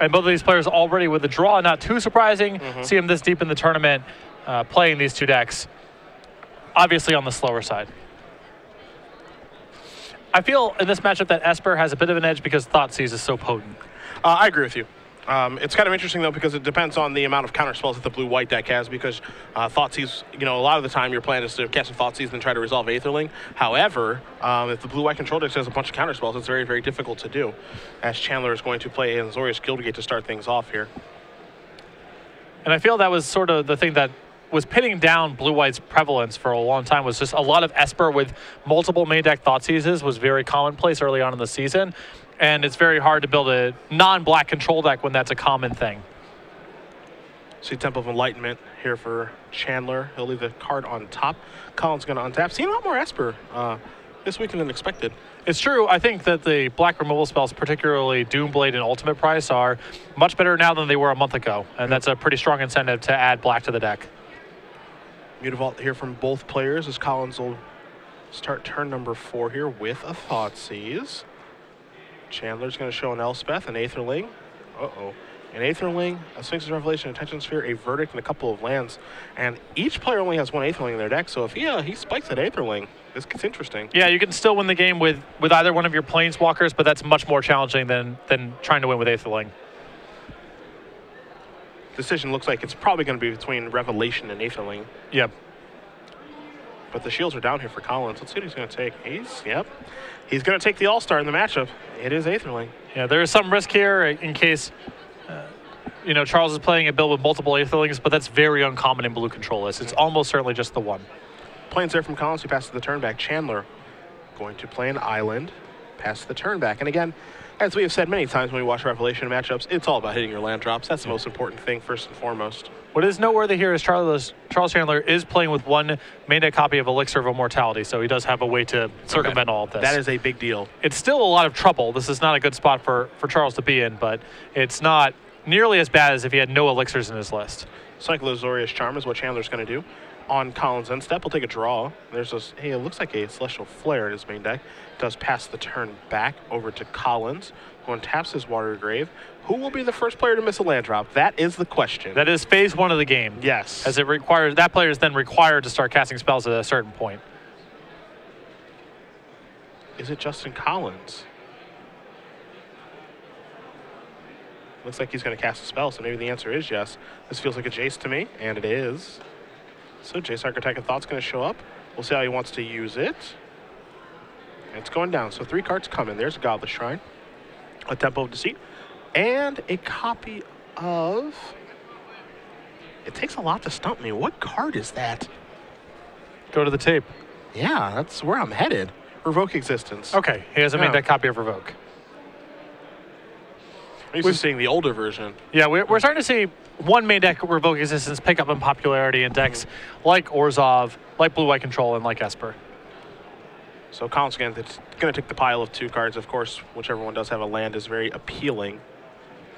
And both of these players already with the draw, not too surprising. See them this deep in the tournament playing these two decks. Obviously on the slower side. I feel in this matchup that Esper has a bit of an edge because Thoughtseize is so potent. I agree with you. It's kind of interesting, though, because it depends on the amount of counter spells that the blue-white deck has, because Thoughtseize, a lot of the time your plan is to cast a Thoughtseize and try to resolve Aetherling. However, if the blue-white control deck has a bunch of counter spells, it's very, very difficult to do, as Chandler is going to play an Azorius Guildgate to start things off here. And I feel that was sort of the thing that was pinning down blue-white's prevalence for a long time, was just a lot of Esper with multiple main deck Thoughtseizes was very commonplace early on in the season. And it's very hard to build a non-black control deck when that's a common thing. See Temple of Enlightenment here for Chandler. He'll leave the card on top. Colin's going to untap. Seeing a lot more Esper this weekend than expected. It's true. I think that the black removal spells, particularly Doomblade and Ultimate Price, are much better now than they were a month ago. And that's a pretty strong incentive to add black to the deck. Mutavault here from both players as Collins will start turn number 4 here with a Thoughtseize. Chandler's going to show an Elspeth, an Aetherling. An Aetherling, a Sphinx's Revelation, a Tension Sphere, a Verdict, and a couple of lands. And each player only has one Aetherling in their deck, so if he spikes that Aetherling, this gets interesting. Yeah, you can still win the game with either one of your Planeswalkers, but that's much more challenging than trying to win with Aetherling. Decision looks like it's probably going to be between Revelation and Aetherling. Yep. But the shields are down here for Collins. Let's see what he's going to take. He's going to take the All-Star in the matchup. It is Aetherling. Yeah, there is some risk here in case, Charles is playing a build with multiple Aetherlings, but that's very uncommon in blue control lists. It's almost certainly just the one. Plains there from Collins. He passes the turn back. Chandler going to play an island, pass the turn back. And again, as we have said many times when we watch Revelation matchups, it's all about hitting your land drops. That's the most important thing, first and foremost. What is noteworthy here is Charles Chandler is playing with one main deck copy of Elixir of Immortality, so he does have a way to circumvent all of this. That is a big deal. It's still a lot of trouble. This is not a good spot for Charles to be in, but it's not nearly as bad as if he had no Elixirs in his list. Cycle Azorius Charm is what Chandler's going to do. On Collins' end step, he'll take a draw. There's this, it looks like a Celestial Flare in his main deck. Does pass the turn back over to Collins, who untaps his Water Grave. Who will be the first player to miss a land drop? That is the question. That is phase 1 of the game. Yes. As it requires, that player is then required to start casting spells at a certain point. Is it Justin Collins? Looks like he's going to cast a spell, so maybe the answer is yes. This feels like a Jace to me, and it is. So Jace Architect of Thought's going to show up. We'll see how he wants to use it. And it's going down, so 3 cards coming. There's a Godless Shrine, a Temple of Deceit, and a copy of... It takes a lot to stump me. What card is that? Go to the tape. Yeah, that's where I'm headed. Revoke Existence. Okay, he has a main deck copy of Revoke. I'm used to seeing the older version. Yeah, we're starting to see one main deck Revoke Existence pick up in popularity in decks like Orzhov, like Blue-White Control, and like Esper. So Collins again, it's going to take the pile of 2 cards. Of course, whichever one does have a land is very appealing.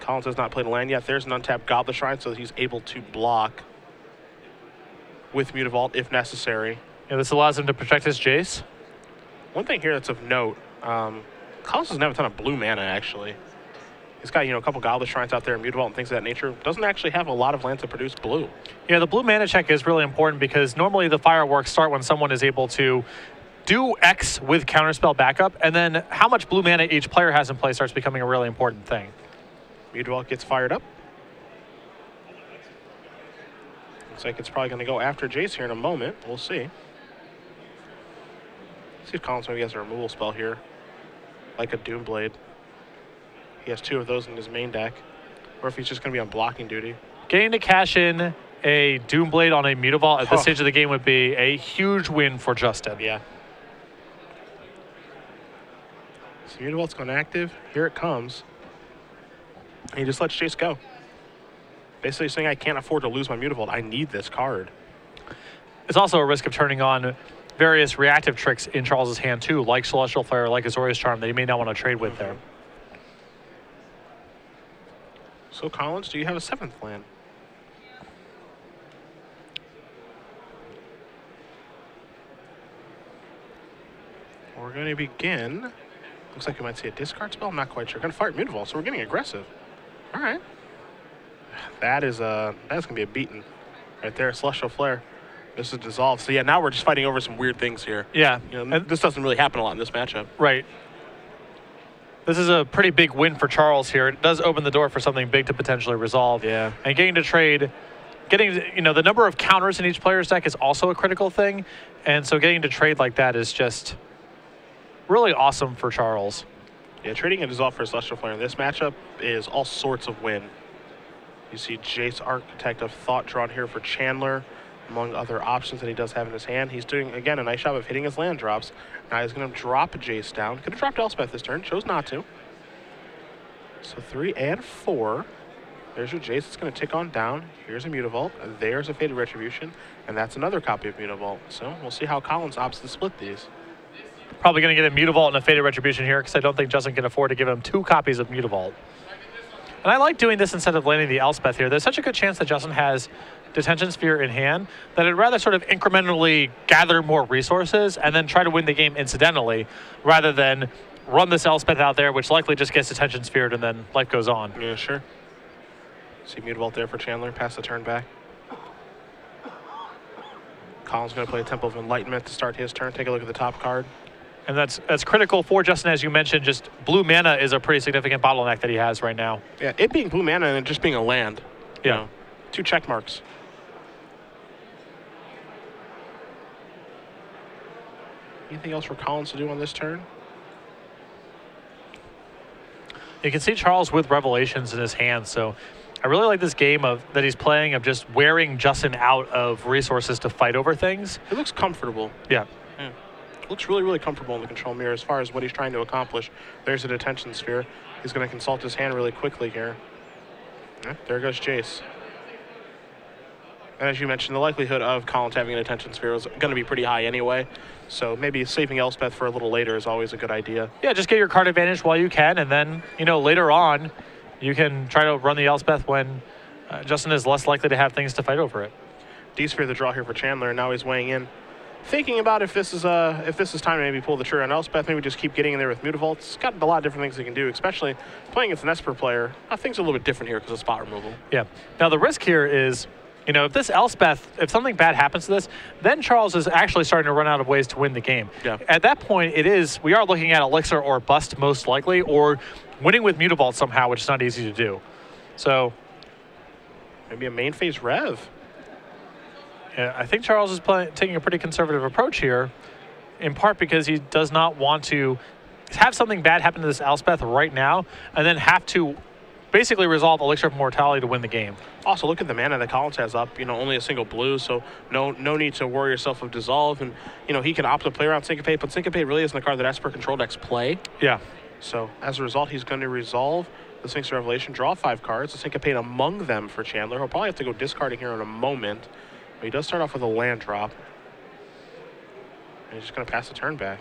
Collins has not played a land yet. There's an untapped Godless Shrine, so he's able to block with Mutavault if necessary. Yeah, this allows him to protect his Jace. One thing here that's of note, Collins doesn't have a ton of blue mana, actually. He's got, a couple Godless Shrines out there, Mutavault and things of that nature. Doesn't actually have a lot of lands that produce blue. Yeah, the blue mana check is really important because normally the fireworks start when someone is able to do X with counterspell backup, and then how much blue mana each player has in play starts becoming a really important thing. Mutavault gets fired up. Looks like it's probably going to go after Jace here in a moment. We'll see. See if Collins maybe has a removal spell here, like a Doomblade. He has 2 of those in his main deck, or if he's just going to be on blocking duty. Getting to cash in a Doomblade on a Mutavault at this stage of the game would be a huge win for Justin. Yeah. So Mutavault's going active. Here it comes. And he just lets Jace go. Basically saying, I can't afford to lose my Mutavault. I need this card. It's also a risk of turning on various reactive tricks in Charles's hand too, like Celestial Flare, like Azorius Charm, that he may not want to trade with there. So Collins, do you have a 7th land? We're going to begin. Looks like we might see a discard spell. I'm not quite sure. Going to fire Mutavault, so we're getting aggressive. All right. That's going to be a beating right there. Celestial Flare. This is dissolved. So, yeah, now we're just fighting over some weird things here. Yeah. You know, this doesn't really happen a lot in this matchup. Right. This is a pretty big win for Charles here. It does open the door for something big to potentially resolve. Yeah. And getting to trade, the number of counters in each player's deck is also a critical thing. And so getting to trade like that is just really awesome for Charles. Yeah, trading a dissolve for a Celestial Flare in this matchup is all sorts of win. You see Jace, Architect of Thought drawn here for Chandler, among other options that he does have in his hand. He's doing, again, a nice job of hitting his land drops. Now he's going to drop Jace down. Could have dropped Elspeth this turn, chose not to. So 3 and 4. There's your Jace. It's going to tick on down. Here's a Mutavault. There's a Faded Retribution. And that's another copy of Mutavault. So we'll see how Collins opts to split these. Probably going to get a Mutavault and a Faded Retribution here because I don't think Justin can afford to give him 2 copies of Mutavault. And I like doing this instead of landing the Elspeth here. There's such a good chance that Justin has Detention Sphere in hand that I'd rather sort of incrementally gather more resources and then try to win the game incidentally rather than run this Elspeth out there, which likely just gets Detention Sphered and then life goes on. Yeah, sure. See Mutavault there for Chandler. Pass the turn back. Colin's going to play Temple of Enlightenment to start his turn. Take a look at the top card. And that's critical for Justin, as you mentioned. Just blue mana is a pretty significant bottleneck that he has right now. Yeah, it being blue mana and it just being a land. Yeah. You know, 2 check marks. Anything else for Collins to do on this turn? You can see Charles with Revelations in his hand, so I really like this game that he's playing of just wearing Justin out of resources to fight over things. It looks comfortable. Yeah. Looks really, really comfortable in the control mirror as far as what he's trying to accomplish. There's a Detention Sphere. He's going to consult his hand really quickly here. Yeah, there goes Jace. And as you mentioned, the likelihood of Collins having a Detention Sphere is going to be pretty high anyway. So maybe saving Elspeth for a little later is always a good idea. Yeah, just get your card advantage while you can, and then, later on, you can try to run the Elspeth when Justin is less likely to have things to fight over it. D-Sphere the draw here for Chandler, and now he's weighing in. Thinking about if this is time to maybe pull the trigger on Elspeth, maybe just keep getting in there with Mutavault. It's got a lot of different things he can do, especially playing against an Esper player. Things are a little bit different here because of spot removal. Yeah. Now the risk here is, if this Elspeth, if something bad happens to this, then Charles is actually starting to run out of ways to win the game. Yeah. At that point, we are looking at Elixir or bust most likely, or winning with Mutavault somehow, which is not easy to do. So maybe a main phase Rev. Yeah, I think Charles is taking a pretty conservative approach here, in part because he does not want to have something bad happen to this Elspeth right now and then have to basically resolve Elixir of Mortality to win the game. Also, look at the mana that Collins has up. Only a single blue, so no need to worry yourself of Dissolve. And, he can opt to play around Syncopate, but Syncopate really isn't the card that Esper control decks play. Yeah. So, as a result, he's going to resolve the Sphinx of Revelation, draw 5 cards, the Syncopate among them for Chandler. He'll probably have to go discarding here in a moment. But he does start off with a land drop. And he's just going to pass the turn back.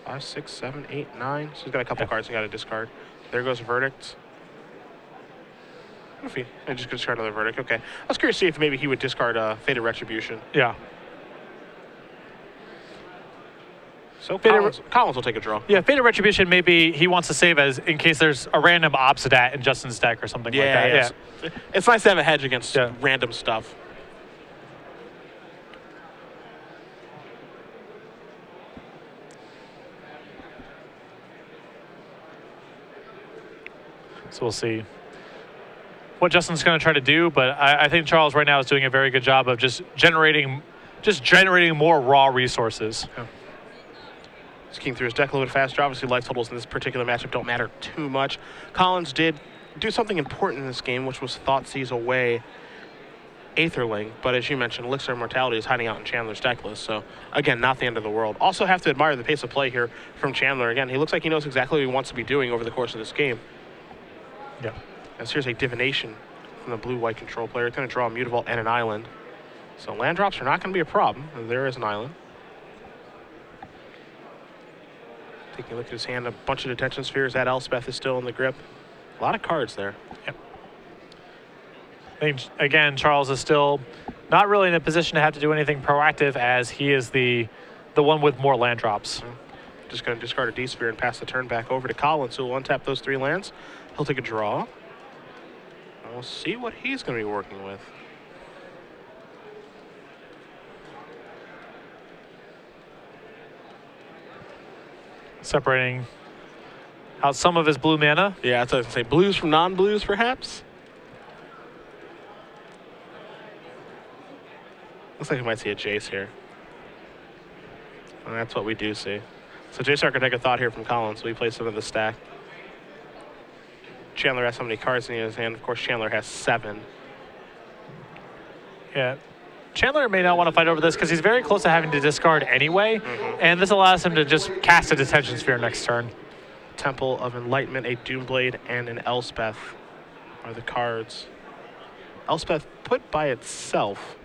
5, 6, 7, 8, 9. So he's got a couple cards he got to discard. There goes Verdict. What if he just could discard another Verdict? Okay. I was curious to see if maybe he would discard Faded Retribution. Yeah. So Collins will take a draw. Yeah, Faded Retribution maybe he wants to save as in case there's a random Obsidat in Justin's deck or something like that. Yeah. It's nice to have a hedge against random stuff. So we'll see what Justin's going to try to do, but I think Charles right now is doing a very good job of just generating more raw resources. Yeah. Just keying through his deck a little bit faster. Obviously, life totals in this particular matchup don't matter too much. Collins did do something important in this game, which was Thoughtseize away Aetherling, but as you mentioned, Elixir of Mortality is hiding out in Chandler's deck list, so again, not the end of the world. Also have to admire the pace of play here from Chandler. Again, he looks like he knows exactly what he wants to be doing over the course of this game. Yeah. As here's a Divination from the blue-white control player. It's going to draw a Mutavault and an island. So land drops are not going to be a problem. There is an island. Taking a look at his hand, a bunch of Detention Spheres. That Elspeth is still in the grip. A lot of cards there. Yep. I think, again, Charles is still not really in a position to have to do anything proactive as he is the one with more land drops. Just going to discard a D-Sphere and pass the turn back over to Collins, who will untap those 3 lands. He'll take a draw. We'll see what he's going to be working with. Separating out some of his blue mana. Yeah, that's what I was going to say. Blues from non-blues, perhaps? Looks like we might see a Jace here. And that's what we do see. So Jace can take a thought here from Collins, so he plays some of the stack. Chandler has how many cards in his hand? Of course, Chandler has 7. Yeah. Chandler may not want to fight over this because he's very close to having to discard anyway, and this allows him to just cast a Detention Sphere next turn. Temple of Enlightenment, a Doomblade, and an Elspeth are the cards. Elspeth put by itself.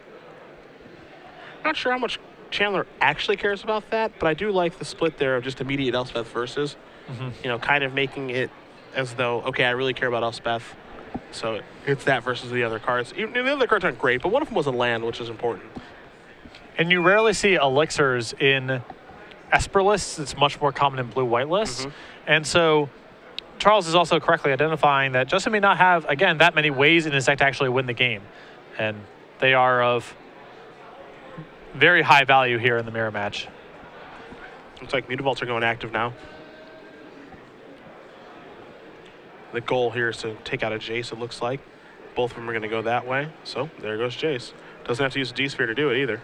Not sure how much Chandler actually cares about that, but I do like the split there of just immediate Elspeth versus. You know, kind of making it as though, okay, I really care about Elspeth. So it's that versus the other cards. Even the other cards aren't great, but one of them was a land, which is important. And you rarely see elixirs in Esper lists. It's much more common in blue-white lists. And so Charles is also correctly identifying that Justin may not have, again, that many ways in his deck to actually win the game. And they are of very high value here in the mirror match. Looks like Mutavaults are going active now. The goal here is to take out a Jace, it looks like. Both of them are going to go that way. So there goes Jace. Doesn't have to use a D-Sphere to do it either.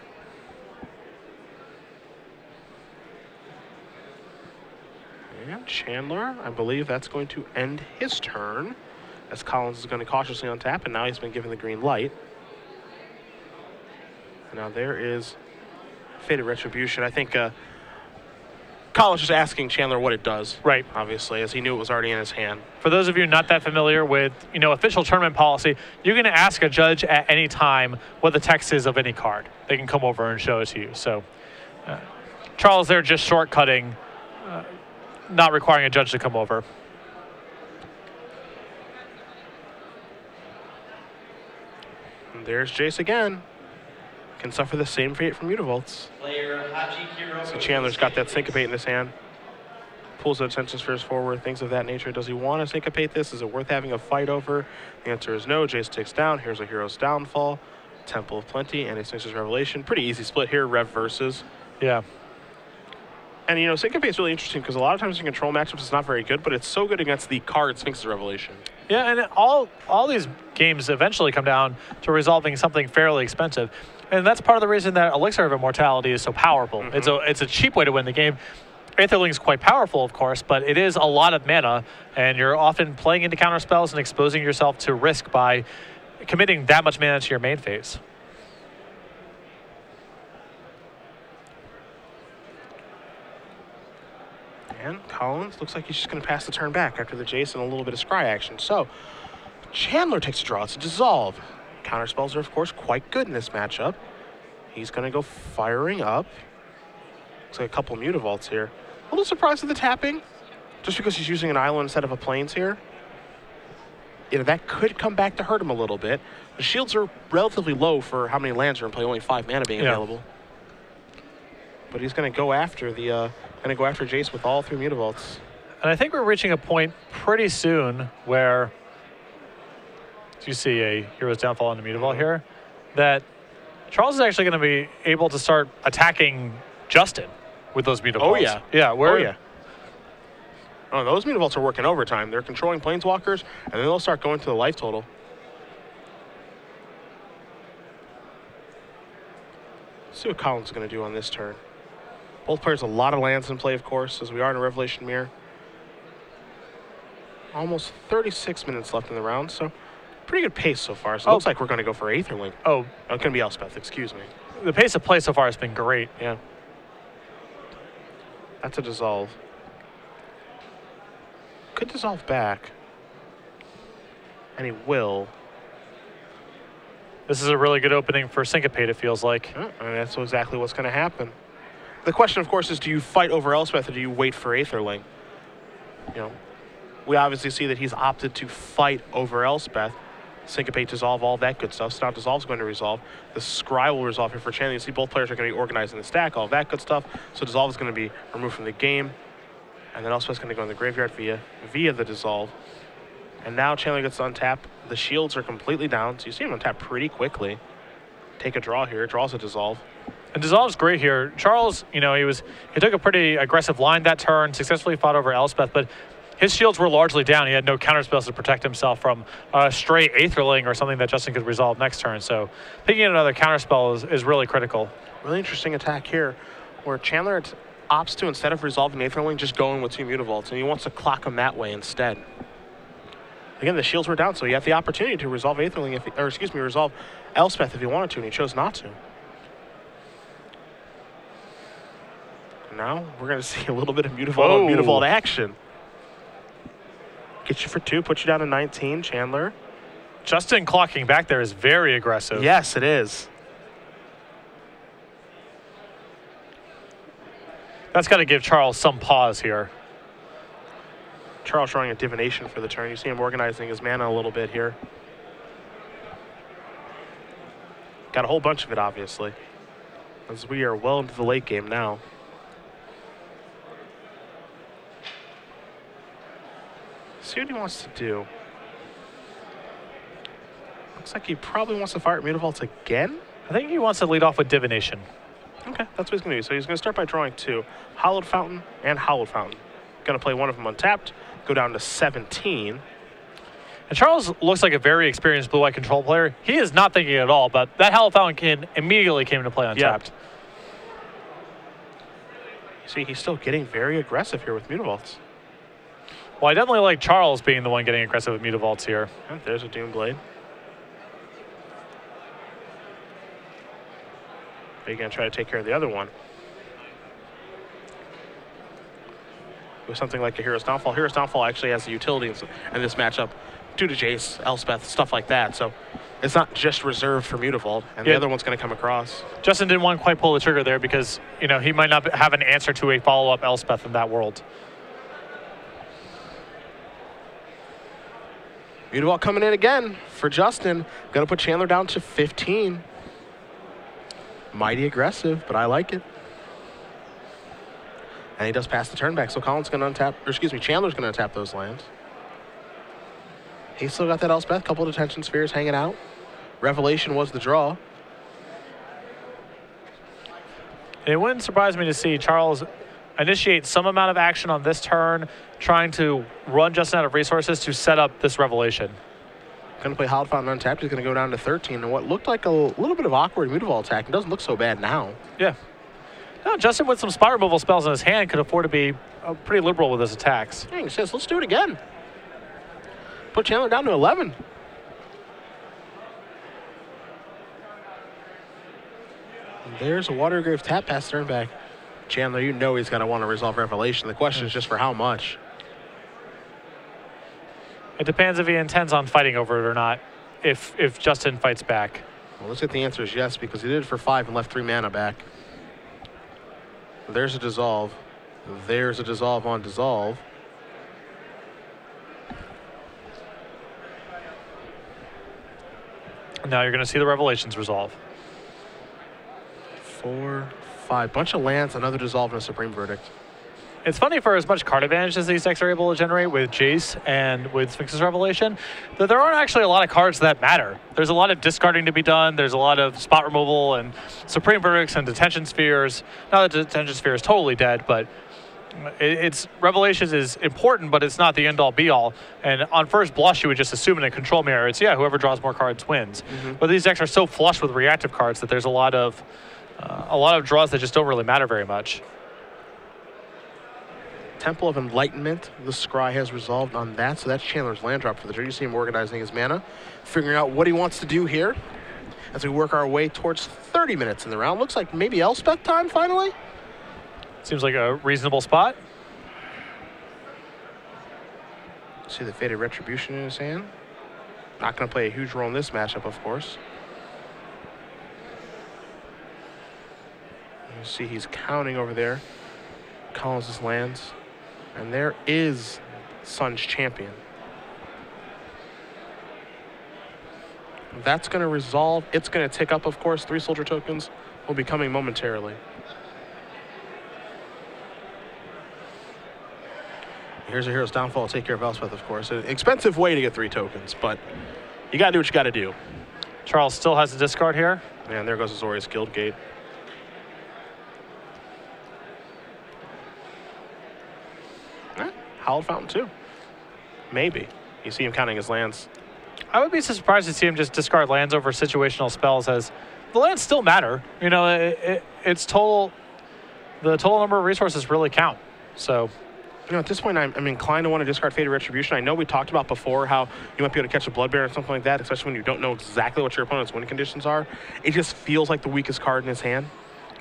And Chandler, I believe that's going to end his turn, as Collins is going to cautiously untap, and now he's been given the green light. Now there is Fated Retribution. I think Collins is asking Chandler what it does. Right. Obviously, as he knew it was already in his hand. For those of you not that familiar with, official tournament policy, you're going to ask a judge at any time what the text is of any card. They can come over and show it to you. So Charles there just shortcutting, not requiring a judge to come over. And there's Jace again. Can suffer the same fate from Mutavaults. So Chandler's got that Syncopate in his hand. Pulls the Detention Spheres forward, things of that nature. Does he want to Syncopate this? Is it worth having a fight over? The answer is no. Jace takes down. Here's a Hero's Downfall, Temple of Plenty, and a Sphinx's Revelation. Pretty easy split here, Rev versus. Yeah. And, Syncopate is really interesting because a lot of times in control matchups it's not very good, but it's so good against the card Sphinx's Revelation. Yeah, and all these games eventually come down to resolving something fairly expensive. And that's part of the reason that Elixir of Immortality is so powerful. It's a cheap way to win the game. Aetherlink is quite powerful, of course, but it is a lot of mana, and you're often playing into counter spells and exposing yourself to risk by committing that much mana to your main phase. And Collins looks like he's just going to pass the turn back after the Jace and a little bit of scry action. So Chandler takes a draw. It's a dissolve. Counter spells are, of course, quite good in this matchup. He's going to go firing up. Looks like a couple of Mutavaults here. A little surprised at the tapping, just because he's using an island instead of a plains here. That could come back to hurt him a little bit. The shields are relatively low for how many lands are in play, only 5 mana being available. But he's going to go after Jace with all 3 Mutavaults. And I think we're reaching a point pretty soon where you see a Hero's Downfall on the Mutavault here, that Charles is actually going to be able to start attacking Justin with those Mutavaults. Oh, yeah. Yeah, Oh, those Mutavaults are working overtime. They're controlling Planeswalkers, and then they'll start going to the life total. Let's see what Collins is going to do on this turn. Both players a lot of lands in play, of course, as we are in a Revelation Mirror. Almost 36 minutes left in the round, so pretty good pace so far. So it looks like we're going to go for Aetherlink. Oh, it's going to be Elspeth, excuse me. The pace of play so far has been great. Yeah. That's a dissolve. Could dissolve back. And he will. This is a really good opening for Syncopate, it feels like. Yeah, and that's exactly what's going to happen. The question, of course, is do you fight over Elspeth or do you wait for Aetherlink? We obviously see that he's opted to fight over Elspeth. Syncopate, dissolve, all that good stuff. So now dissolve's going to resolve. The scry will resolve here for Chandler. You see both players are going to be organizing the stack, all that good stuff. So dissolve is going to be removed from the game. And then Elspeth's going to go in the graveyard via the dissolve. And now Chandler gets to untap. The shields are completely down, so you see him untap pretty quickly. Take a draw here. Draws a dissolve. And Dissolve's great here. Charles, you know, he took a pretty aggressive line that turn, successfully fought over Elspeth, but his shields were largely down. He had no counterspells to protect himself from a stray Aetherling or something that Justin could resolve next turn. So picking another counterspell is really critical. Really interesting attack here, where Chandler opts to, instead of resolving Aetherling, just going with 2 Mutavaults, and he wants to clock him that way instead. Again, the shields were down, so you have the opportunity to resolve Aetherling, resolve Elspeth if you wanted to, and he chose not to. Now we're going to see a little bit of Mutavault on Mutavault action. Gets you for 2, puts you down to 19, Chandler. Justin clocking back there is very aggressive. Yes, it is. That's got to give Charles some pause here. Charles showing a divination for the turn. You see him organizing his mana a little bit here. Got a whole bunch of it, obviously, as we are well into the late game now. See what he wants to do. Looks like he probably wants to fire at Mutavaults again. I think he wants to lead off with divination. Okay, that's what he's going to do. So he's going to start by drawing 2. Hallowed Fountain and Hallowed Fountain. Going to play one of them untapped, go down to 17. And Charles looks like a very experienced blue-white control player. He is not thinking at all, but that Hallowed Fountain immediately came into play untapped. Yeah. See, he's still getting very aggressive here with Mutavaults. Well, I definitely like Charles being the one getting aggressive with Mutavaults here. And there's a Doomblade. Are you going to try to take care of the other one? With something like a Hero's Downfall. Hero's Downfall actually has a utility in this matchup due to Jace, Elspeth, stuff like that. So it's not just reserved for Mutavault, and the other one's going to come across. Justin didn't want to quite pull the trigger there because, you know, he might not have an answer to a follow-up Elspeth in that world. Mutavault coming in again for Justin. Going to put Chandler down to 15. Mighty aggressive, but I like it. And he does pass the turn back, so Chandler's going to untap those lands. He's still got that Elspeth, couple of Detention Spheres hanging out. Revelation was the draw. It wouldn't surprise me to see Charles initiate some amount of action on this turn, trying to run Justin out of resources to set up this Revelation. Going to play Hallowed Fountain untapped. He's going to go down to 13. And what looked like a little bit of awkward Mutavault attack. It doesn't look so bad now. Yeah. No, Justin with some spot removal spells in his hand could afford to be pretty liberal with his attacks. Yeah, he says, let's do it again. Put Chandler down to 11. And there's a Watergrave tap pass turn back. Chandler, you know he's going to want to resolve Revelation. The question is just for how much. It depends if he intends on fighting over it or not, if Justin fights back. Well, let's get the answer is yes, because he did it for 5 and left 3 mana back. There's a dissolve. There's a dissolve on dissolve. Now you're going to see the Revelations resolve. 4, 5. Bunch of lands, another dissolve, and a Supreme Verdict. It's funny, for as much card advantage as these decks are able to generate with Jace and with Sphinx's Revelation, that there aren't actually a lot of cards that matter. There's a lot of discarding to be done. There's a lot of spot removal and Supreme Verdicts and Detention Spheres. Now the Detention Sphere is totally dead, but it's Revelations is important, but it's not the end-all be-all. And on first blush, you would just assume in a control mirror, it's, yeah, whoever draws more cards wins. But these decks are so flush with reactive cards that there's a lot of draws that just don't really matter very much. Temple of Enlightenment, the Scry has resolved on that, so that's Chandler's land drop for the turn. You see him organizing his mana, figuring out what he wants to do here as we work our way towards 30 minutes in the round. Looks like maybe Elspeth time finally. Seems like a reasonable spot. See the Faded Retribution in his hand. Not going to play a huge role in this matchup, of course. You see he's counting over there. Collins' lands. And there is Sun's Champion. That's going to resolve. It's going to tick up, of course. 3 soldier tokens will be coming momentarily. Here's a Hero's Downfall. Take care of Elspeth, of course. An expensive way to get 3 tokens, but you got to do what you got to do. Charles still has a discard here. And there goes Azorius Guildgate. Hallowed Fountain, too. Maybe. You see him counting his lands. I would be surprised to see him just discard lands over situational spells, as the lands still matter. You know, it's total. The total number of resources really count. So, you know, at this point, I'm inclined to want to discard Fated Retribution. I know we talked about before how you might be able to catch a Blood Bear or something like that, especially when you don't know exactly what your opponent's win conditions are. It just feels like the weakest card in his hand.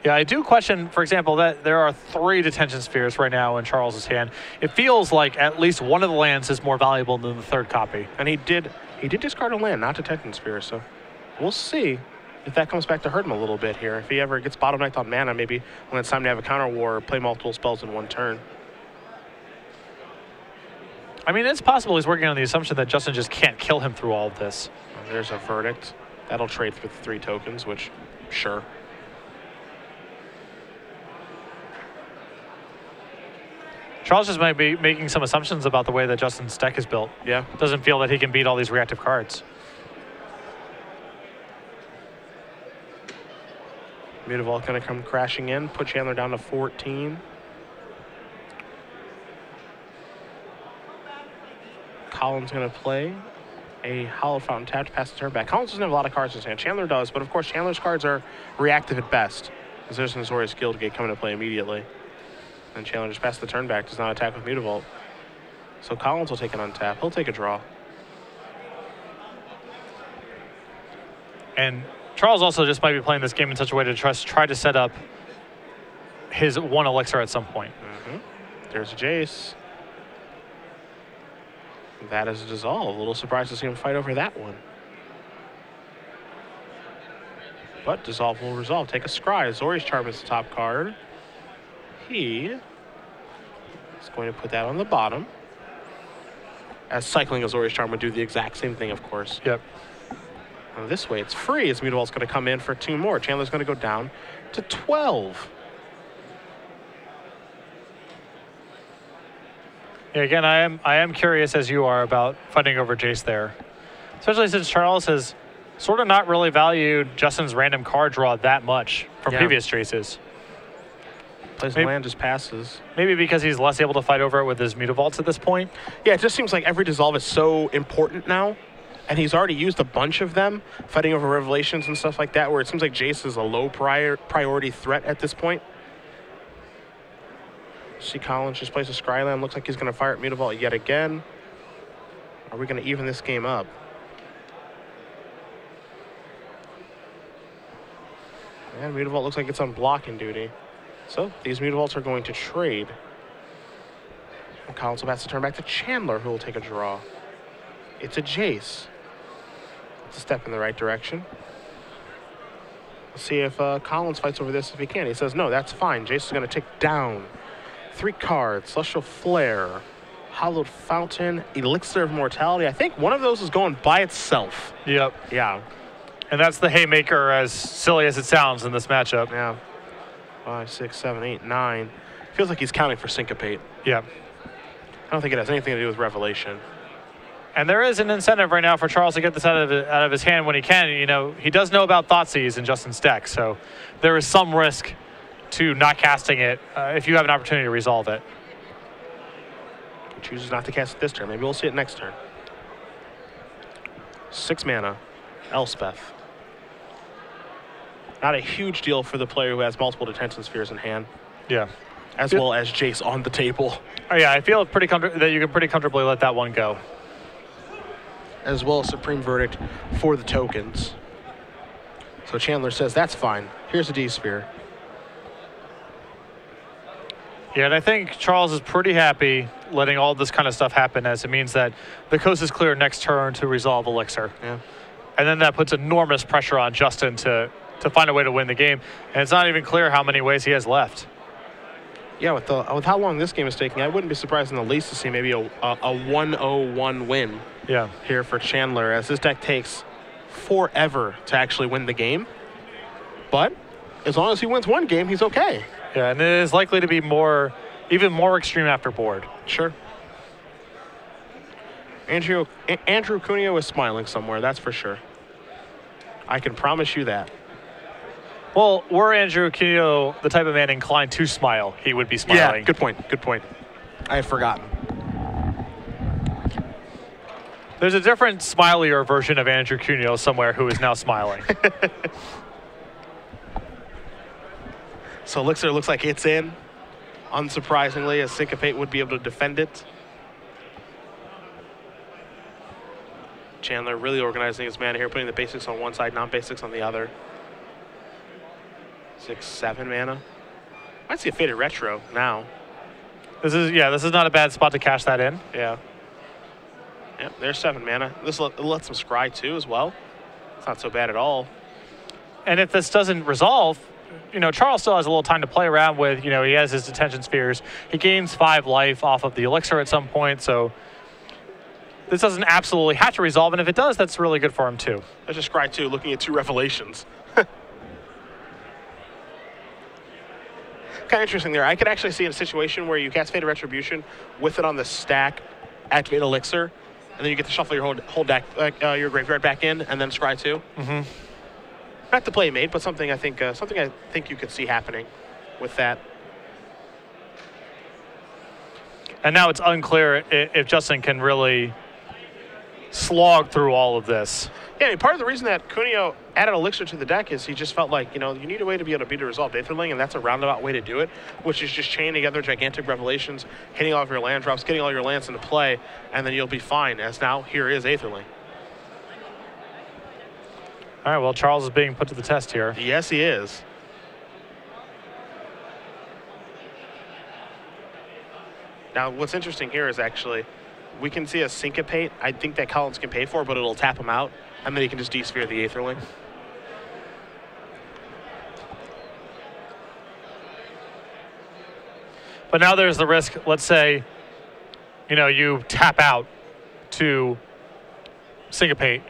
Yeah, I do question, for example, that there are 3 Detention Spheres right now in Charles's hand. It feels like at least one of the lands is more valuable than the 3rd copy. And he did discard a land, not Detention Sphere, so we'll see if that comes back to hurt him a little bit here. If he ever gets bottom knifed on mana, maybe when it's time to have a counter war or play multiple spells in one turn. I mean, it's possible he's working on the assumption that Justin just can't kill him through all of this. There's a Verdict. That'll trade with 3 tokens, which, sure. Charles just might be making some assumptions about the way that Justin's deck is built. Yeah. Doesn't feel that he can beat all these reactive cards. Mutavault going to come crashing in, put Chandler down to 14. Collins going to play a Hallowed Fountain tap to pass the turn back. Collins doesn't have a lot of cards in his hand. Chandler does, but of course Chandler's cards are reactive at best. Because there's an Azorius Guildgate coming to play immediately. And Chandler just passed the turn back, does not attack with Mutavault. So Collins will take an untap. He'll take a draw. And Charles also just might be playing this game in such a way to try to set up his 1 elixir at some point. There's a Jace. That is a Dissolve. A little surprised to see him fight over that one. But Dissolve will resolve. Take a Scry. Azorius Charm is the top card. He is going to put that on the bottom. As cycling Azorius Charm would do the exact same thing, of course. Yep. And this way, it's free as Mutavault's going to come in for 2 more. Chandler's going to go down to 12. Yeah, again, I am curious, as you are, about fighting over Jace there. Especially since Charles has sort of not really valued Justin's random card draw that much from previous Jaces. Plays the land, just passes. Maybe because he's less able to fight over it with his Mutavaults at this point. Yeah, it just seems like every Dissolve is so important now. And he's already used a bunch of them, fighting over Revelations and stuff like that, where it seems like Jace is a low priority threat at this point. See Collins just plays a Scryland. Looks like he's going to fire at Mutavault yet again. Are we going to even this game up? And Mutavault looks like it's on blocking duty. So these Mutavaults are going to trade. And Collins will pass the turn back to Chandler, who will take a draw. It's a Jace. It's a step in the right direction. Let's see if Collins fights over this if he can. He says, no, that's fine. Jace is going to take down 3 cards. Celestial Flare, Hallowed Fountain, Elixir of Mortality. I think one of those is going by itself. Yep. Yeah. And that's the haymaker, as silly as it sounds in this matchup. Yeah. 5, 6, 7, 8, 9. Feels like he's counting for Syncopate. Yeah. I don't think it has anything to do with Revelation. And there is an incentive right now for Charles to get this out of his hand when he can. You know, he does know about Thoughtseize in Justin's deck, so there is some risk to not casting it if you have an opportunity to resolve it. He chooses not to cast it this turn. Maybe we'll see it next turn. 6 mana. Elspeth. Not a huge deal for the player who has multiple Detention Spheres in hand. Yeah. As well as Jace on the table. Oh, yeah, I feel pretty that you can pretty comfortably let that one go. As well as Supreme Verdict for the tokens. So Chandler says, that's fine. Here's a D-Sphere. Yeah, and I think Charles is pretty happy letting all this kind of stuff happen, as it means that the coast is clear next turn to resolve Elixir. Yeah. And then that puts enormous pressure on Justin to find a way to win the game. And it's not even clear how many ways he has left. Yeah, with how long this game is taking, I wouldn't be surprised in the least to see maybe a 1-0-1 win here for Chandler, as this deck takes forever to actually win the game. But as long as he wins one game, he's okay. Yeah, and it is likely to be even more extreme after board. Sure. Andrew Cuneo is smiling somewhere, that's for sure. I can promise you that. Well, were Andrew Cuneo the type of man inclined to smile, he would be smiling. Yeah, good point. Good point. I had forgotten. There's a different smilier version of Andrew Cuneo somewhere who is now smiling. So Elixir looks like it's in. Unsurprisingly, as Syncopate would be able to defend it. Chandler really organizing his mana here, putting the basics on one side, non-basics on the other. 6-7 mana. Might see a Faded Retro now. This is not a bad spot to cash that in. Yeah. Yep, there's 7 mana. This lets him scry too as well. It's not so bad at all. And if this doesn't resolve, Charles still has a little time to play around with. He has his detention spheres. He gains 5 life off of the elixir at some point, so this doesn't absolutely have to resolve, and if it does, that's really good for him too. There's a scry too, looking at 2 revelations. Kind of interesting there. I could actually see in a situation where you cast Faded Retribution with it on the stack, activate Elixir, and then you get to shuffle your whole deck, your graveyard back in, and then scry too. Mm-hmm. Not the play made, but something I think you could see happening with that. And now it's unclear if Justin can really slog through all of this. Yeah, I mean, part of the reason that Cuneo added Elixir to the deck is he just felt like, you need a way to be able to beat a resolved Aetherling, and that's a roundabout way to do it, which is just chaining together gigantic revelations, hitting all of your land drops, getting all your lands into play, and then you'll be fine, as now here is Aetherling. All right, well, Charles is being put to the test here. Yes, he is. Now, what's interesting here is actually, we can see a Syncopate. I think that Collins can pay for, but it'll tap him out, and then he can just de-sphere the Aetherling. But now there's the risk, let's say, you tap out to Syncopate,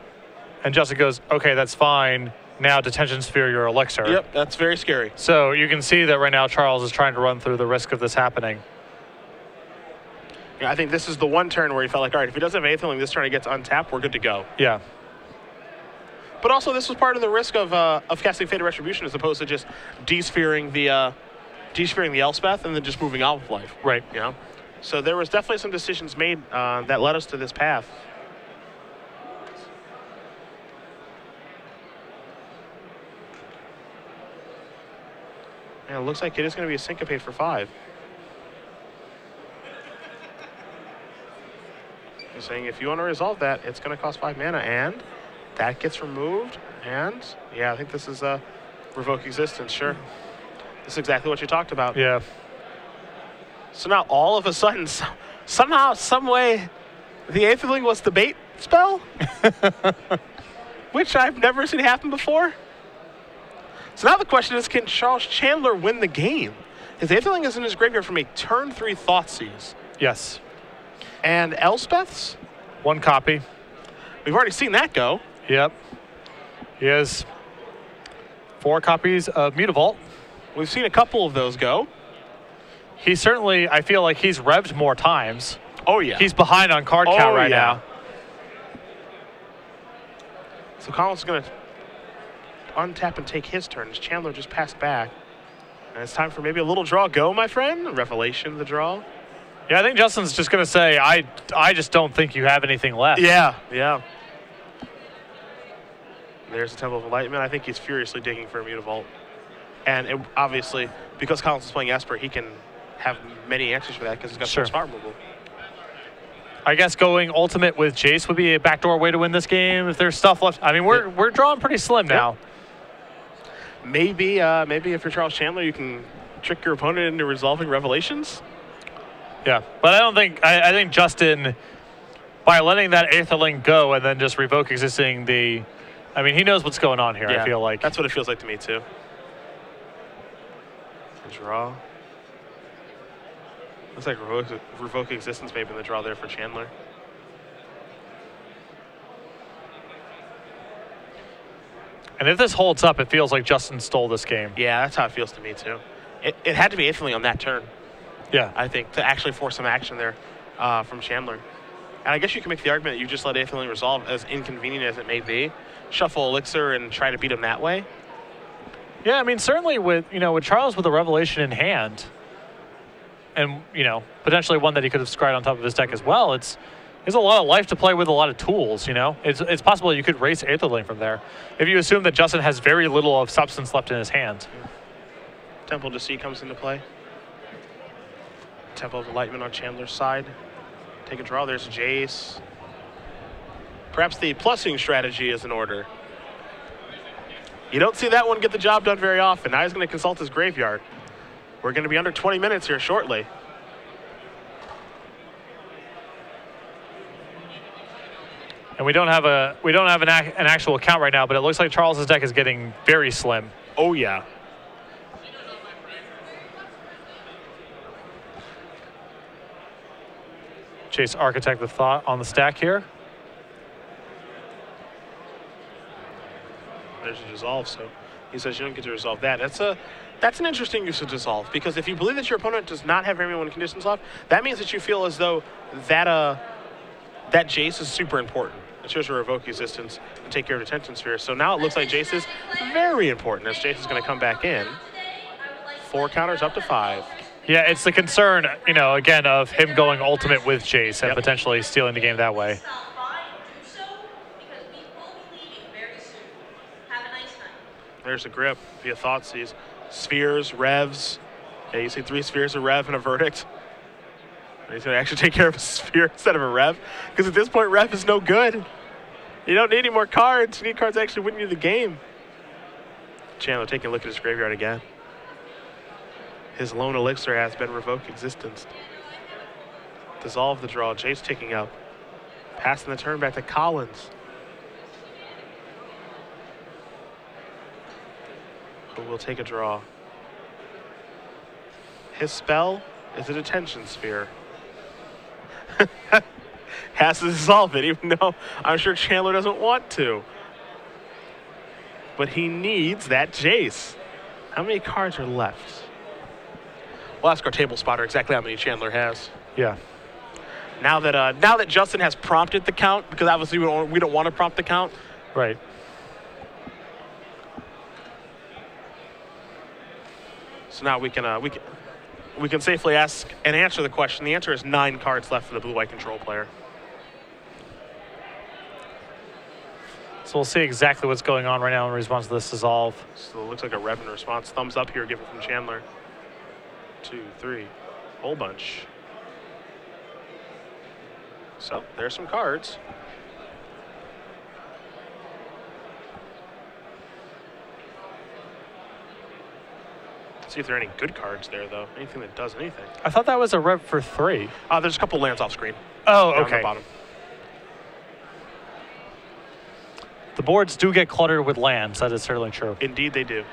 and Justin goes, okay, that's fine. Now detention sphere your elixir. Yep, that's very scary. So you can see that right now Charles is trying to run through the risk of this happening. Yeah, I think this is the one turn where he felt like, all right, if he doesn't have Aetherling this turn, he gets untapped, we're good to go. Yeah. But also, this was part of the risk of casting Faded Retribution as opposed to just de-spheering the Elspeth and then just moving on with life. Right. So there was definitely some decisions made that led us to this path. And it looks like it is going to be a Syncopate for 5. He's saying if you want to resolve that, it's going to cost 5 mana, and that gets removed. And yeah, I think this is a Revoke Existence, sure. This is exactly what you talked about. Yeah. So now all of a sudden, somehow, some way, the Aetherling was the bait spell, which I've never seen happen before. So now the question is, can Charles Chandler win the game? His Aetherling is in his graveyard from a turn 3 Thoughtseize. Yes. And Elspeth's? 1 copy. We've already seen that go. Yep. He has 4 copies of Mutavault. We've seen a couple of those go. He certainly, I feel like he's revved more times. Oh, yeah. He's behind on card count right now. So Collins is going to untap and take his turn as Chandler just passed back. And it's time for maybe a little draw go, my friend. Revelation, the draw. Yeah, I think Justin's just going to say, I just don't think you have anything left. Yeah, yeah. There's the Temple of Enlightenment. I think he's furiously digging for a Mutavault. And obviously, because Collins is playing Esper, he can have many answers for that because he's got some spot removal. I guess going ultimate with Jace would be a backdoor way to win this game if there's stuff left. I mean, we're drawing pretty slim now. Maybe if you're Charles Chandler, you can trick your opponent into resolving Revelations. Yeah, but I don't think I think Justin, by letting that Aetherling go and then just revoke existing I mean, he knows what's going on here. Yeah, I feel like that's what it feels like to me too. Draw. Looks like revoke existence maybe in the draw there for Chandler. And if this holds up, it feels like Justin stole this game. Yeah, that's how it feels to me too. It had to be Aetherling on that turn. Yeah, I think to actually force some action there from Chandler. And I guess you can make the argument that you just let Aetherling resolve, as inconvenient as it may be. Shuffle Elixir and try to beat him that way. Yeah, I mean, certainly with Charles with a Revelation in hand, and potentially one that he could have scryed on top of his deck as well. There's a lot of life to play with, a lot of tools. It's possible you could race Aetherling from there if you assume that Justin has very little of substance left in his hand. Temple to Sea comes into play. Temple of Enlightenment on Chandler's side. Take a draw. There's Jace. Perhaps the plussing strategy is in order. You don't see that one get the job done very often. Now he's going to consult his graveyard. We're going to be under 20 minutes here shortly. And we don't have an actual count right now, but it looks like Charles's deck is getting very slim. Oh yeah. Jace Architect of Thought on the stack here. There's a dissolve, so he says you don't get to resolve that. That's an interesting use of dissolve, because if you believe that your opponent does not have very many conditions left, that means that you feel as though that Jace is super important. It shows your revoke existence and take care of Detention Sphere. So now it looks like Jace is very important, as Jace is going to come back in. 4 counters up to 5. Yeah, it's the concern, again, of him going ultimate with Jace and potentially stealing the game that way. There's a grip via Thoughtseize. Spheres, Revs. Okay, you see 3 spheres, a Rev, and a Verdict. And he's going to actually take care of a sphere instead of a Rev, because at this point, Rev is no good. You don't need any more cards. You need cards that actually win you the game. Chandler taking a look at his graveyard again. His lone elixir has been revoke existence. Dissolve the draw. Jace ticking up. Passing the turn back to Collins. Who will take a draw. His spell is a Detention Sphere. Has to dissolve it, even though I'm sure Chandler doesn't want to. But he needs that Jace. How many cards are left? We'll ask our table spotter exactly how many Chandler has. Yeah. Now that Justin has prompted the count, because obviously we don't want to prompt the count. Right. So now we can safely ask and answer the question. The answer is 9 cards left for the blue-white control player. So we'll see exactly what's going on right now in response to this dissolve. So it looks like a Rev in response. Thumbs up here given from Chandler. 2, 3, whole bunch. So there's some cards. Let's see if there are any good cards there, though. Anything that does anything. I thought that was a Rev for 3. There's a couple lands off screen. Oh, down okay. on the bottom. The boards do get cluttered with lands. That is certainly true. Indeed, they do.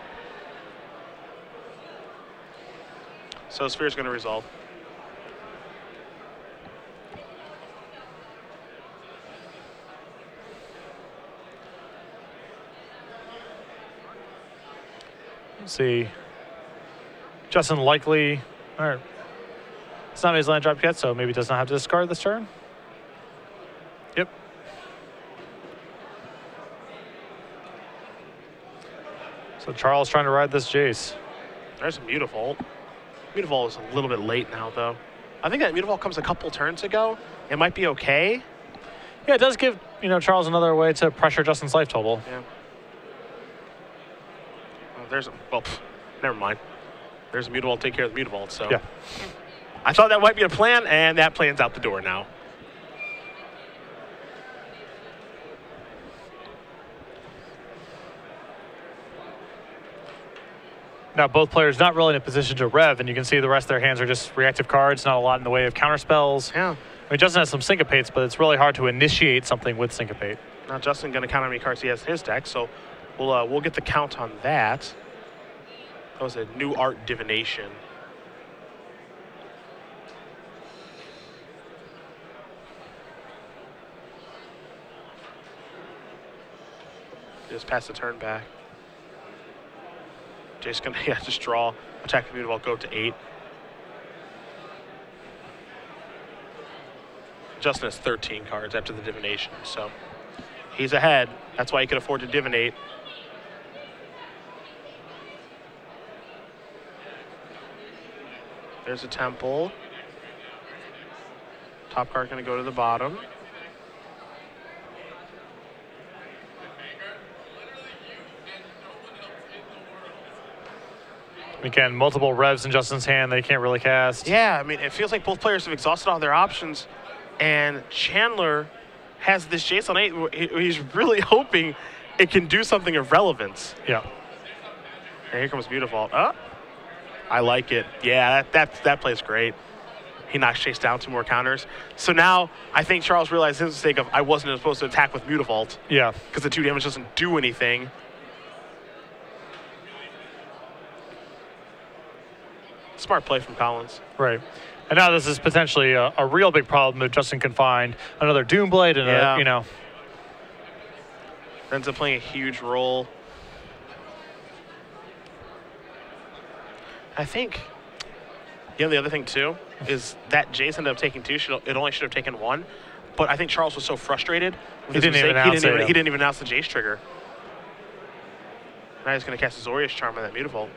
So Sphere's going to resolve. Let's see. Justin likely, all right. It's not his land drop yet, so maybe does not have to discard this turn. Yep. So Charles trying to ride this Jace. There's a Mutavault. Mutavault is a little bit late now, though. I think that Mutavault comes a couple turns ago. It might be okay. Yeah, it does give Charles another way to pressure Justin's life total. Yeah. Never mind. There's a Mutavault. Take care of the Mutavault. So yeah. I thought that might be a plan, and that plan's out the door now. Now both players not really in a position to rev, and you can see the rest of their hands are just reactive cards, not a lot in the way of counter spells. Yeah. I mean, Justin has some syncopates, but it's really hard to initiate something with syncopate. Now Justin going to count how many cards he has in his deck, so we'll get the count on that. That was a New Art Divination. Just pass the turn back. Jay's gonna just draw, attack the Mutavault, go up to 8. Justin has 13 cards after the divination, so he's ahead. That's why he can afford to divinate. There's a temple. Top card going to go to the bottom. Again, multiple revs in Justin's hand that he can't really cast. Yeah, I mean, it feels like both players have exhausted all their options, and Chandler has this Jace on 8. He's really hoping it can do something of relevance. Yeah. And here comes Beautiful. Oh, I like it. Yeah, that plays great. He knocks Chase down 2 more counters. So now I think Charles realized his mistake of I wasn't supposed to attack with Mutavault. Yeah. Because the 2 damage doesn't do anything. Smart play from Collins. Right. And now this is potentially a real big problem that Justin can find. Another Doomblade and yeah. a, you know. Ends up playing a huge role. I think, you know, the other thing too is that Jace ended up taking 2. It only should have taken 1. But I think Charles was so frustrated with his mistake, he didn't even announce the Jace trigger. Now he's going to cast Azorius Charm on that Mutavault.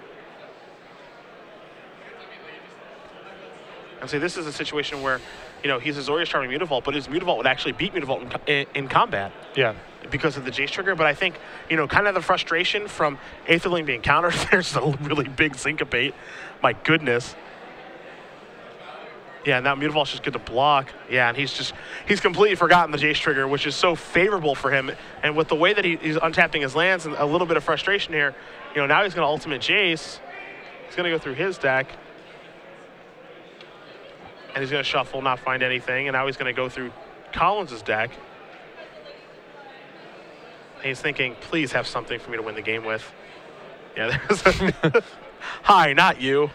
And so this is a situation where, you know, he's Azorius Charming Mutavault, but his Mutavault would actually beat Mutavault in combat. Yeah. Because of the Jace trigger. But I think, you know, kind of the frustration from Aetherling being countered, there's a really big Syncopate. My goodness. Yeah, now Mutavault's just good to block. Yeah, and he's completely forgotten the Jace trigger, which is so favorable for him. And with the way that he's untapping his lands and a little bit of frustration here, you know, now he's going to ultimate Jace. He's going to go through his deck. And he's going to shuffle, not find anything. And now he's going to go through Collins' deck. And he's thinking, please have something for me to win the game with. Yeah, there's hi, not you.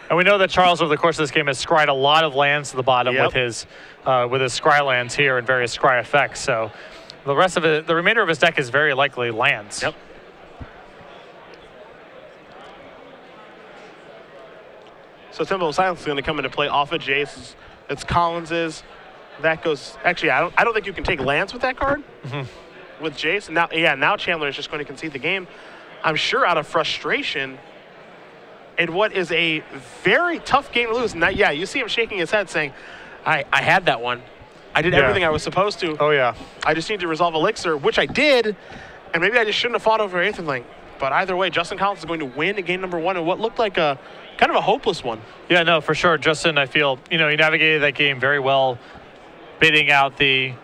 And we know that Charles, over the course of this game, has scryed a lot of lands to the bottom with his scry lands here and various scry effects. So the rest of it, the remainder of his deck is very likely lands. Yep. So Temple of Silence is going to come into play off of Jace. It's Collins's. That goes. Actually, I don't think you can take lands with that card. With Jace. Now, yeah, now Chandler is just going to concede the game. I'm sure out of frustration. And what is a very tough game to lose. Now, yeah, you see him shaking his head, saying, "I had that one. I did everything I was supposed to. Oh yeah. I just need to resolve Elixir, which I did, and maybe I just shouldn't have fought over Aetherling." But either way, Justin Collins is going to win in game number 1 and what looked like a kind of a hopeless one. Yeah, no, for sure. Justin, I feel, you know, he navigated that game very well, bidding out the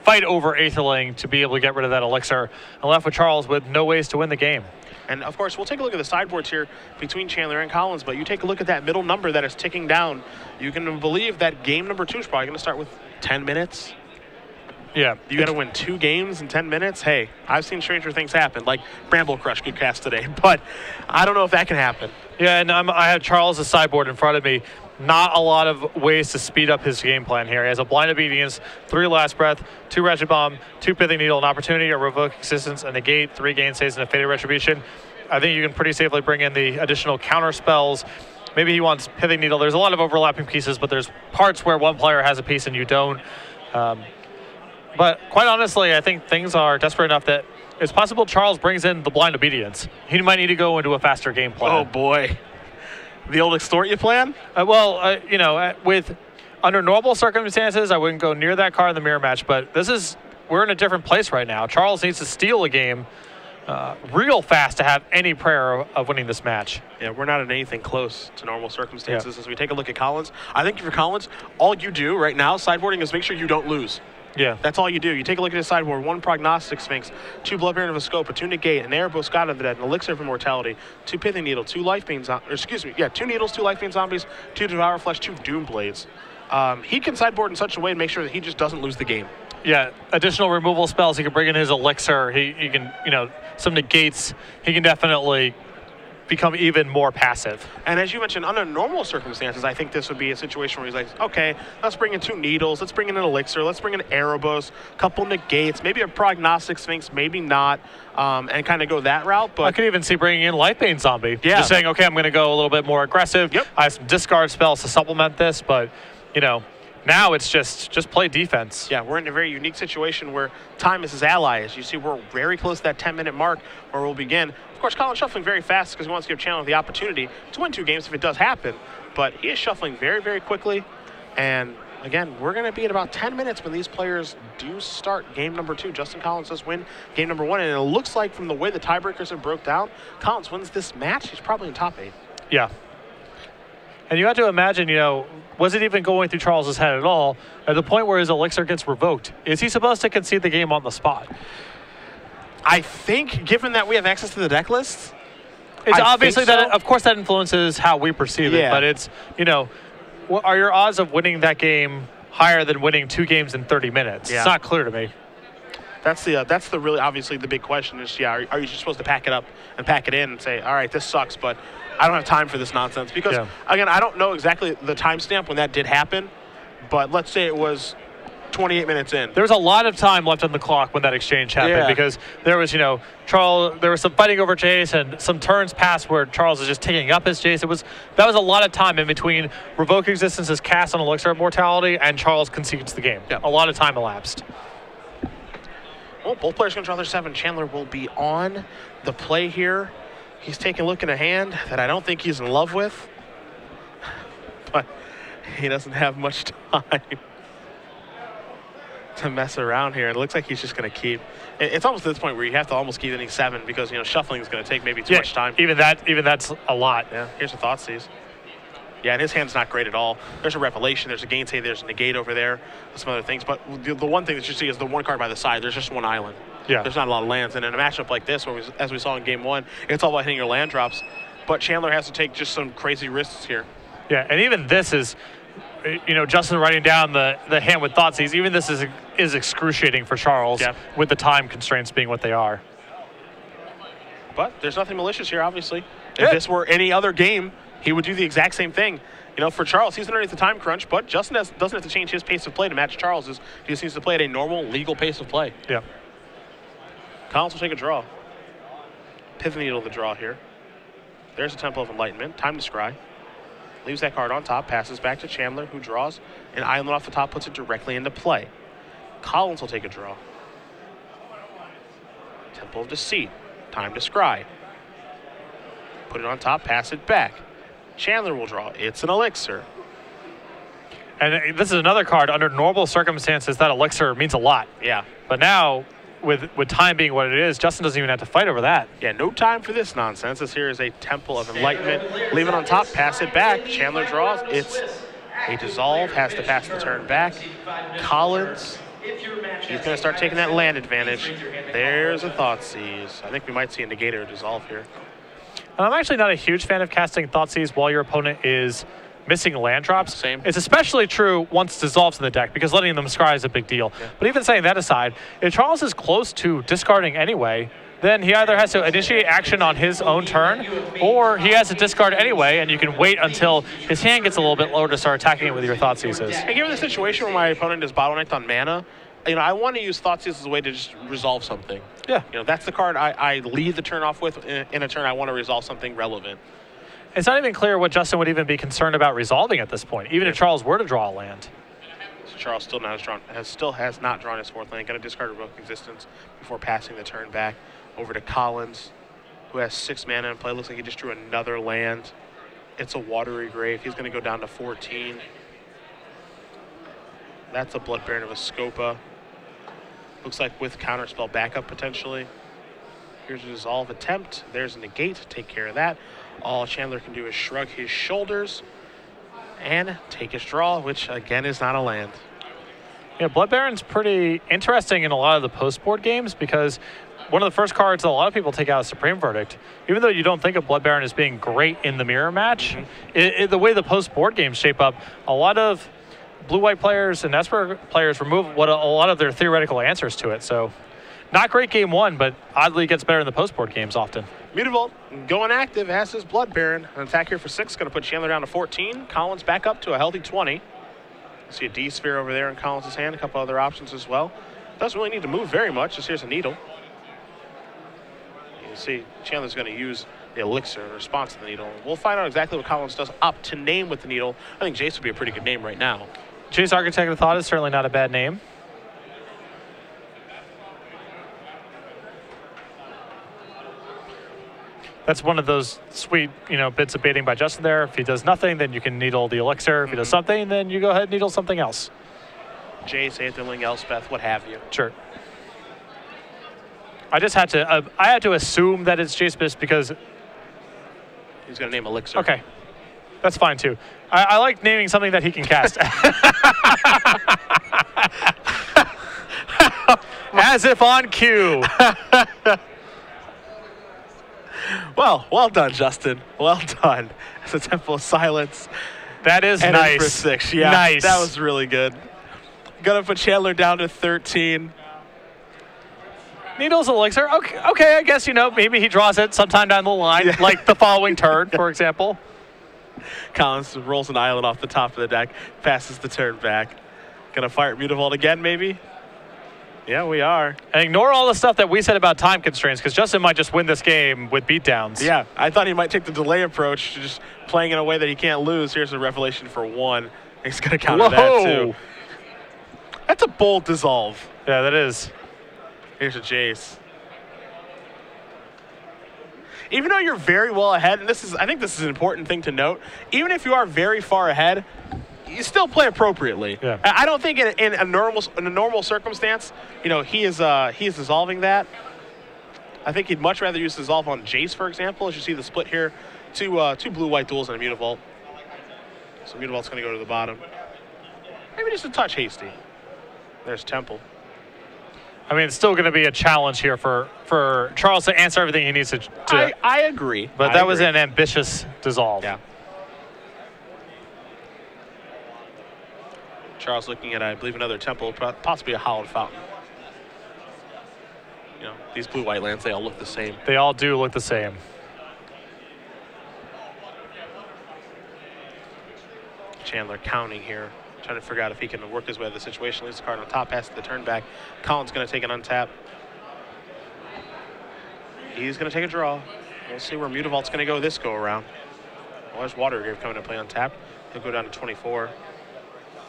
fight over Aetherling to be able to get rid of that elixir, and left with Charles with no ways to win the game. And of course, we'll take a look at the sideboards here between Chandler and Collins, but you take a look at that middle number that is ticking down. You can believe that game number 2 is probably going to start with 10 minutes. Yeah. You got to win 2 games in 10 minutes. Hey, I've seen stranger things happen, like Bramble Crush good cast today, but I don't know if that can happen. Yeah, and I have Charles' sideboard in front of me. Not a lot of ways to speed up his game plan here. He has a Blind Obedience, 3 Last Breath, 2 Wretched Bomb, 2 Pithing Needle, an Opportunity, a Revoke Existence, a Negate, 3 Gainsays, and a Faded Retribution. I think you can pretty safely bring in the additional counter spells. Maybe he wants Pithing Needle. There's a lot of overlapping pieces, but there's parts where one player has a piece and you don't. But quite honestly, I think things are desperate enough that it's possible Charles brings in the Blind Obedience. He might need to go into a faster game plan. Oh boy. The old extort you plan? You know, under normal circumstances, I wouldn't go near that card in the mirror match, but we're in a different place right now. Charles needs to steal a game real fast to have any prayer of winning this match. Yeah, we're not in anything close to normal circumstances. As we take a look at Collins, I think for Collins, all you do right now, sideboarding, is make sure you don't lose. Yeah. That's all you do. You take a look at his sideboard, 1 Prognostic Sphinx, 2 Bloodbaron of a Scope, a 2 Negate, an Erebos God of the Dead, an Elixir of Immortality, 2 Pithing Needle, 2 Lifebane Zombies, 2 Needles, 2 Lifebane Zombies, 2 Devour Flesh, 2 Doom Blades. He can sideboard in such a way to make sure that he just doesn't lose the game. Yeah, additional removal spells. He can bring in his Elixir. He can, you know, some Negates. He can definitely become even more passive. And as you mentioned, under normal circumstances, I think this would be a situation where he's like, okay, let's bring in 2 Needles, let's bring in an Elixir, let's bring in Erebos, a couple Negates, maybe a Prognostic Sphinx, maybe not, and kind of go that route. But I could even see bringing in Lifebane Zombie. Yeah. Just saying, okay, I'm going to go a little bit more aggressive. Yep. I have some discard spells to supplement this, but, you know, Now it's just play defense. Yeah, we're in a very unique situation where time is his ally. As you see, we're very close to that 10-minute mark where we'll begin. Of course, Colin's shuffling very fast because he wants to give Chandler the opportunity to win 2 games if it does happen. But he is shuffling very, very quickly. And again, we're going to be at about 10 minutes when these players do start game number 2. Justin Collins does win game number 1. And it looks like from the way the tiebreakers have broke down, Collins wins this match. He's probably in top 8. Yeah. And you have to imagine, was it even going through Charles's head at all at the point where his elixir gets revoked? Is he supposed to concede the game on the spot? I think, given that we have access to the deck list, it's obviously that, of course, that influences how we perceive it. But it's, are your odds of winning that game higher than winning 2 games in 30 minutes? Yeah. It's not clear to me. That's the really, obviously, the big question is, are you just supposed to pack it up and pack it in and say, all right, this sucks, but I don't have time for this nonsense? Because, again, I don't know exactly the timestamp when that did happen, but let's say it was 28 minutes in. There was a lot of time left on the clock when that exchange happened because there was, Charles, there was some fighting over Jace and some turns passed where Charles was just taking up his Jace. That was a lot of time in between Revoke Existence's cast on Elixir of Mortality and Charles concedes the game. Yeah. A lot of time elapsed. Well, both players can draw their 7. Chandler will be on the play here. He's taking a look in a hand that I don't think he's in love with, but he doesn't have much time to mess around here. It looks like he's just going to keep. It's almost to this point where you have to almost keep inning 7 because shuffling is going to take maybe too much time. Even that's a lot. Yeah. Here's the Thoughtseize. Yeah, and his hand's not great at all. There's a Revelation, there's a Gainsay, there's a Negate over there, some other things. But the one thing that you see is the one card by the side. There's just one island. Yeah. There's not a lot of lands. And in a matchup like this, where as we saw in game 1, it's all about hitting your land drops. But Chandler has to take just some crazy risks here. Yeah, and even this is, Justin writing down the hand with Thoughtseize. Even this is excruciating for Charles with the time constraints being what they are. But there's nothing malicious here, obviously. If this were any other game, he would do the exact same thing. For Charles, he's underneath the time crunch, but Justin doesn't have to change his pace of play to match Charles's. He just needs to play at a normal, legal pace of play. Yeah. Collins will take a draw. Pivot Needle the draw here. There's a Temple of Enlightenment. Time to scry. Leaves that card on top, passes back to Chandler, who draws an island off the top, puts it directly into play. Collins will take a draw. Temple of Deceit. Time to scry. Put it on top, pass it back. Chandler will draw. It's an elixir. And this is another card. Under normal circumstances, that elixir means a lot. Yeah. But now, with time being what it is, Justin doesn't even have to fight over that. Yeah, no time for this nonsense. This here is a Temple of Enlightenment. Leave it on top, pass it back. Chandler draws. It's a dissolve, has to pass the turn back. Collins, he's going to start taking that land advantage. There's a Thoughtseize. I think we might see a negate or a dissolve here. And I'm actually not a huge fan of casting Thoughtseize while your opponent is missing land drops. Same. It's especially true once dissolves in the deck because letting them scry is a big deal. Yeah. But even saying that aside, if Charles is close to discarding anyway, then he either has to initiate action on his own turn or he has to discard anyway, and you can wait until his hand gets a little bit lower to start attacking it with your Thoughtseizes. And given the situation where my opponent is bottlenecked on mana, I want to use Thoughtseize as a way to just resolve something. Yeah. That's the card I lead the turn off with. In a turn, I want to resolve something relevant. It's not even clear what Justin would even be concerned about resolving at this point, even if Charles were to draw a land. So Charles still has not drawn his 4th land. Going to discard Revoke Existence before passing the turn back over to Collins, who has 6 mana in play. Looks like he just drew another land. It's a Watery Grave. He's going to go down to 14. That's a Blood Baron of a Scopa. Looks like with Counterspell backup potentially. Here's a Dissolve attempt. There's a Negate. Take care of that. All Chandler can do is shrug his shoulders and take his draw, which again is not a land. Yeah, Blood Baron's pretty interesting in a lot of the post-board games because one of the first cards a lot of people take out is Supreme Verdict. Even though you don't think of Blood Baron as being great in the mirror match, the way the post-board games shape up, a lot of blue-white players and Esper players remove a lot of their theoretical answers to it. So not great game 1, but oddly gets better in the post-board games often. Mutavault going active as his Blood Baron. An attack here for 6, going to put Chandler down to 14. Collins back up to a healthy 20. You see a D-Sphere over there in Collins' hand, a couple other options as well. Doesn't really need to move very much, just here's a Needle. You see Chandler's going to use the Elixir in response to the Needle. We'll find out exactly what Collins does up to name with the Needle. I think Jace would be a pretty good name right now. Jace Architect of Thought is certainly not a bad name. That's one of those sweet, bits of baiting by Justin there. If he does nothing, then you can needle the elixir. If he does something, then you go ahead and needle something else. Jace, Aetherling, Elspeth, what have you. Sure. I just had to. I had to assume that it's Jace Biss because he's gonna name elixir. Okay, that's fine too. I like naming something that he can cast. As if on cue. Well done, Justin. Well done. It's a Temple of Silence. That is and nice. For 6. Yeah, nice. That was really good. Gonna put Chandler down to 13. Needles elixir. Okay. I guess maybe he draws it sometime down the line, like the following turn, for example. Collins rolls an island off the top of the deck, passes the turn back. Gonna fire Mutavault again, maybe. Yeah, we are. And ignore all the stuff that we said about time constraints, because Justin might just win this game with beatdowns. Yeah, I thought he might take the delay approach, just playing in a way that he can't lose. Here's a revelation for 1. He's going to counter that, too. That's a bold dissolve. Yeah, that is. Here's a Jace. Even though you're very well ahead, and I think this is an important thing to note, even if you are very far ahead, you still play appropriately. Yeah. I don't think in a normal circumstance, he is dissolving that. I think he'd much rather use dissolve on Jace, for example, as you see the split here. Two blue-white duels and a Mutavault. So Mutavault's going to go to the bottom. Maybe just a touch hasty. There's Temple. I mean, it's still going to be a challenge here for Charles to answer everything he needs to. I agree. But that was an ambitious dissolve. Yeah. Charles looking at, I believe, another Temple, possibly a Hallowed Fountain. These blue-white lands, they all look the same. They all do look the same. Chandler counting here, trying to figure out if he can work his way out of the situation. Leaves the card on top, passes the turn back. Collins going to take an untap. He's going to take a draw. We'll see where Mutavault's going to go this go-around. Well, there's Watergrave coming to play untapped. He'll go down to 24.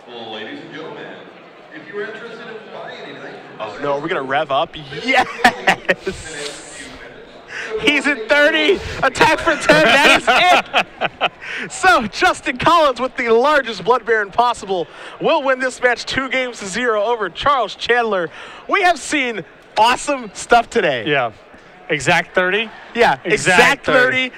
Well, ladies and gentlemen, if you're interested in buying anything... Oh, no, we're going to rev up. Yes! He's at 30. Attack for 10. That is it. So, Justin Collins, with the largest Blood Baron possible, will win this match 2-0 over Charles Chandler. We have seen awesome stuff today. Yeah. Exact 30? Yeah, exact 30.